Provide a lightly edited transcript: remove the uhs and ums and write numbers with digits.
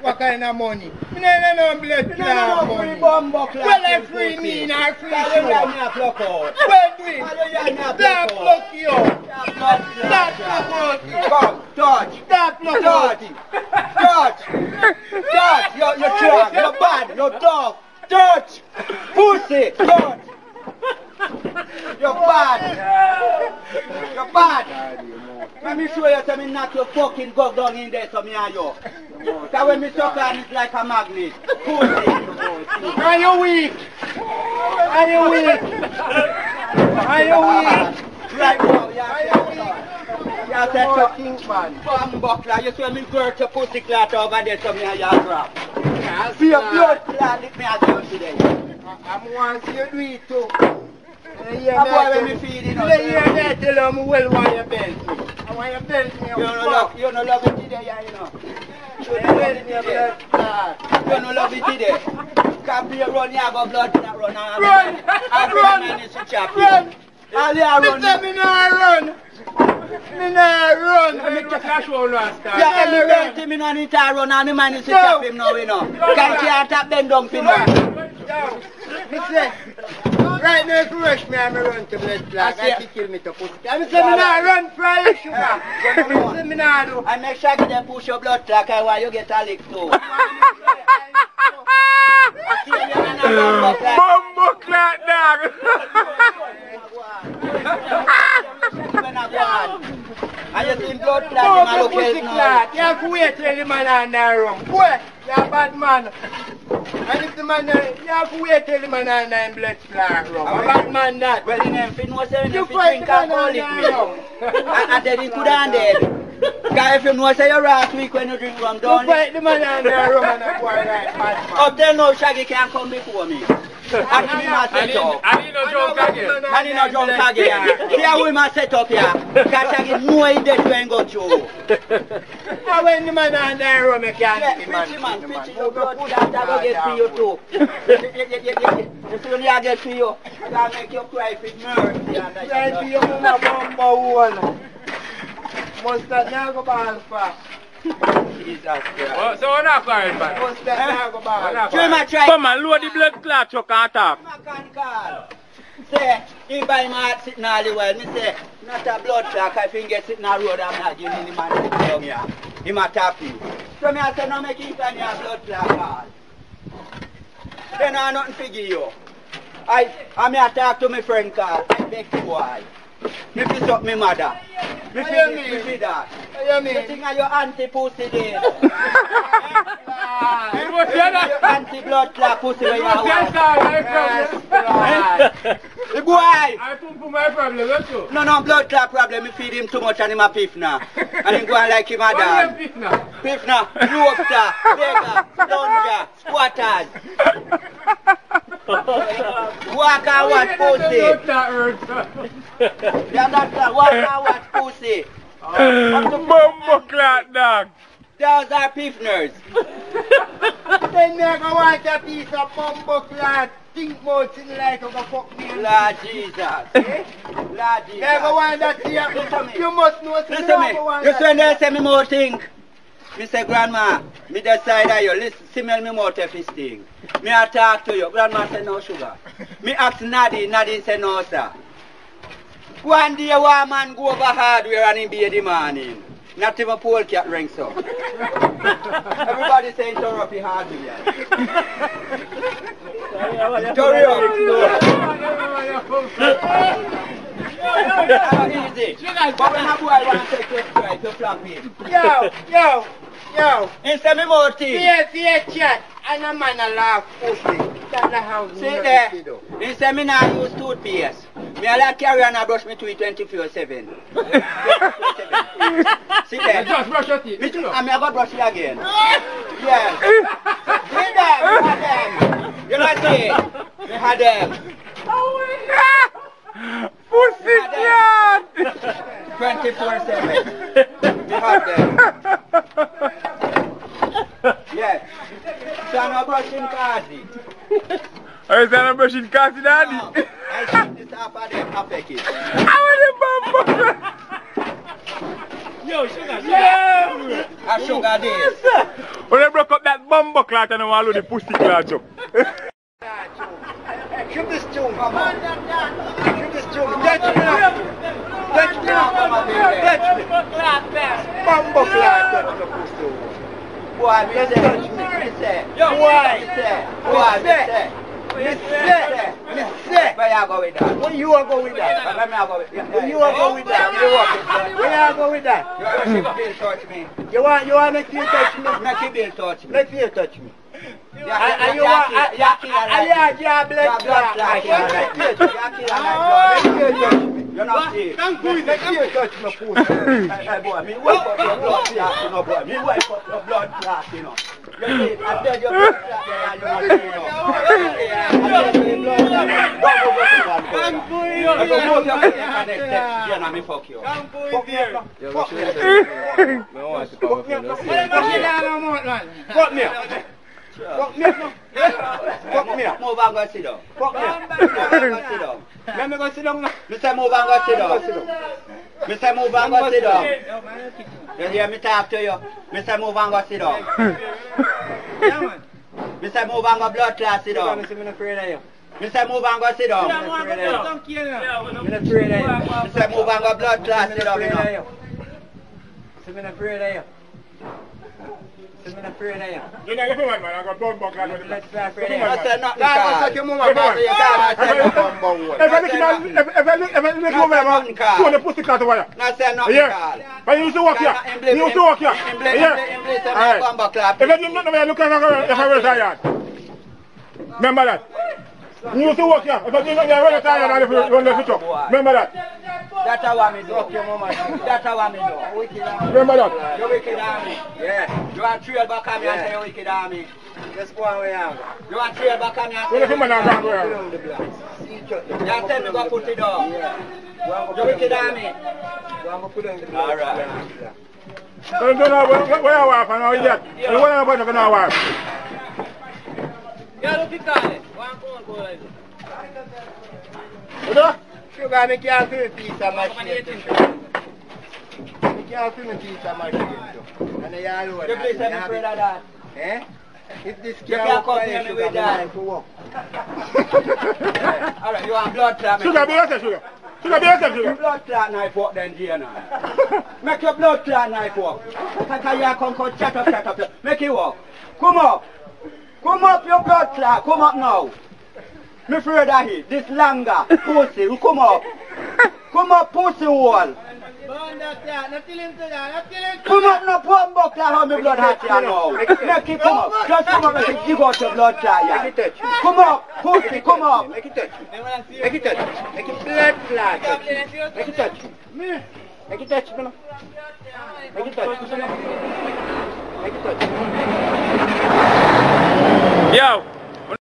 What kind of money? I don't know blood clot money. Well, I free me and I free you. Well, do it. Stop pluck you. Stop pluck out. Come, touch. Stop pluck out. Touch. You're drunk. You're bad. You're tough. Touch. Pussy. Touch. You're bad. You're bad. Let me show you something not your fucking go down in there so me and you. So when me suck on it's like a magnet. Pussy. Are you weak? Are you weak? Are you weak? Right now, you said fucking man. Bomb buckler, you see me girl to pussy clot over there so me and you grab. See your blood clot lick me as you today. I'm want to see you do it too. That boy when me feeding us. You hear me tell him well why you belt me. I want you belt me. You don't love it today, you know. You don't love it today. Can't be a run, you have a blood in that run. Run! All you run. Me not run. Me not run. Yeah, every run to me no need to run and the man is to chop him now, you know. Can't you tap them down for now? Me say, right now if you rush me, I'm run to blood clot. I can kill me to pussy. I say me not run for you, sugar. I say me not do. I make sure you them push your blood clot while you get a lick too. Bumbo clot dog. And you see blood clot, Oh, you look pussy healthy clot. You have to wait till the man on that room. Boy, you're a bad man. And if the man, you have to wait till the man on that blood clot room. A bad man that. Well, in them fin was saying You if you fight drink the man on alcoholic that milk. room. And then he could have dead. Because if you know say you're last week when you drink rum, You don't fight the man on that room and a boy like bad man. up there no Shaggy can't come before me. And me must set up. And he no drunk again. And he no drunk again. See how we must set up here. Because Shaggy know he dead when go through. And when the man on that room, you can't Yeah, see the man. pitchy man, pitchy your blood clot I go get for you too. You see when I get for you, I gotta make you cry for mercy. Right for your mama bumbo one. Must that now go ball for. Jesus Christ. So we're not crying, man. Must that now go ball. Try my try. Come on, load the blood clot truck and talk. Mechanical. Say, he buy my heart sitting all the while. Me say, not a blood clot, I think get sitting on the road, I'm not giving the man sitting down here. He might tap you. So me I say, no make it on your blood clot call. Then I nothing to give you. I me I talk to my friend Carl, I beg the boy. Me fi suck me mother. Me fi this, me fi that. What you You mean? think of your anti-pussy there. Your Anti-blood clot pussy where you are. The boy! I think for my problem, that's all. No, blood clot problem. Me feed him too much and him a piff now. And him go on like him a dog. Piff now, lobster, beggar, plunger, squatters. Walk and watch pussy. You understand? Walk and watch pussy. Bumbo clot dog. Those are piffners. Then me go want a piece of bumbo clot. Think about it like you go fuck me. Lord Jesus. Lord Jesus. Never want that here. Listen me. You must know. Listen me. You say they say me more think. Me say, grandma, me decide that you listen, smell me mouth if this thing. Me I talk to you. Grandma say no sugar. Me ask Nadie say no sir. One day one man go over hardware and he be the morning. Not even pole cat rings up. Everybody say turn up the hardware. Turn up. Easy. But when a boy want to take your strike, you flap him. Yo. He say me more thing. Fear chat. And a man a laugh pussy. That's the house. See there. He say me not use toothpaste. Me a like carry and I brush me teeth 24/7. See there. Just brush your teeth. Me too. And me a go brush it again. Yes. See there. Me had them. You know see? Me had them. Pussy clot. 24/7. Me had them. Yes. So I'm not brushing Kazi. I was not brushing Cassie daddy. I shoot this off of them, I fake it. I want the bumbo clot. Yo, sugar. A sugar days. When they broke up that bumbo clot and I want to load the pussy clot up. Keep this tune, come on. Keep this tune. Touch me now. Touch me now. Touch me. Bumbo clot, touch the pussy. Boy, me say. Me say. Where you go with that? Where you are go with that? Where me I go with that? Where you are go with that? You walk it. Where you are go with that? You touch me. You want make you touch me? Make you bill touch me. Make you touch me. And you want your blood clot. You're not safe. Make you touch my pussy. Hey boy, me wipe up your blood clot, you know boy. Me wipe up your blood clot, you know. You see, I beg your blood clot, you're not safe, you know. You're not me fuck you. Fuck me up. Fuck me up. Fuck me up. Fuck me up. Fuck me up. Move and go sit down. Fuck me up. Sit down. Let me go sit down now. Mr. Move and go sit down. Mr. Move and go sit down. You hear me talk to you? Mr. Move and go sit down. Mr. Move and go blood clot sit down. Mr. Move and go sit down. Mr. Move and go blood clot sit down. You know, if you want, man, I got blood buck like that. I said not the That's card. what you move about. If I look over, man, you want the pussy clot over here. I said not the Yeah. card. But you used to walk here. You used to walk here. Yeah. Alright. If I do not know where I look at if I was tired. Remember that. You used to walk here. If I do not know where I was tired, I'll run the future. Remember that. That's how I do. That's how I do. Remember that. You wicked army. Yeah. You want trail back on me and say you wicked army. Let's go on where I am. You want trail back on me and say Well, if you man are going where? you tell me go put it down. You wicked army. Alright. Don't know where I wife and how you get. You want to know about wife. Yeah, look at it. One go like this. What? Sugar, I can't feel a piece of my shit. I can't feel a piece of my shit. And they are alone. You please let me pray that. Eh? If this You can't come near me with that. Alright, you want blood clot? Sugar, be yourself, sugar. Sugar, be yourself, Your sugar. blood clot knife walk then, dear now. Make your blood clot knife walk. Can you come chat up. Make it walk. Come up. Come up, your blood clot. Come up now. Me afraid of it. This longer. Pussy, you come up. Come up, pussy wall. Come up, no pump buck clot how me blood hot here now. Make it come up. Just come up, make it dig out your blood clot here. Make it touch. Come up, pussy, come up. Make it touch. Make it touch. Make it blood clot touch. Make it touch. Make it touch, man. Make it touch. Make it touch. Yo,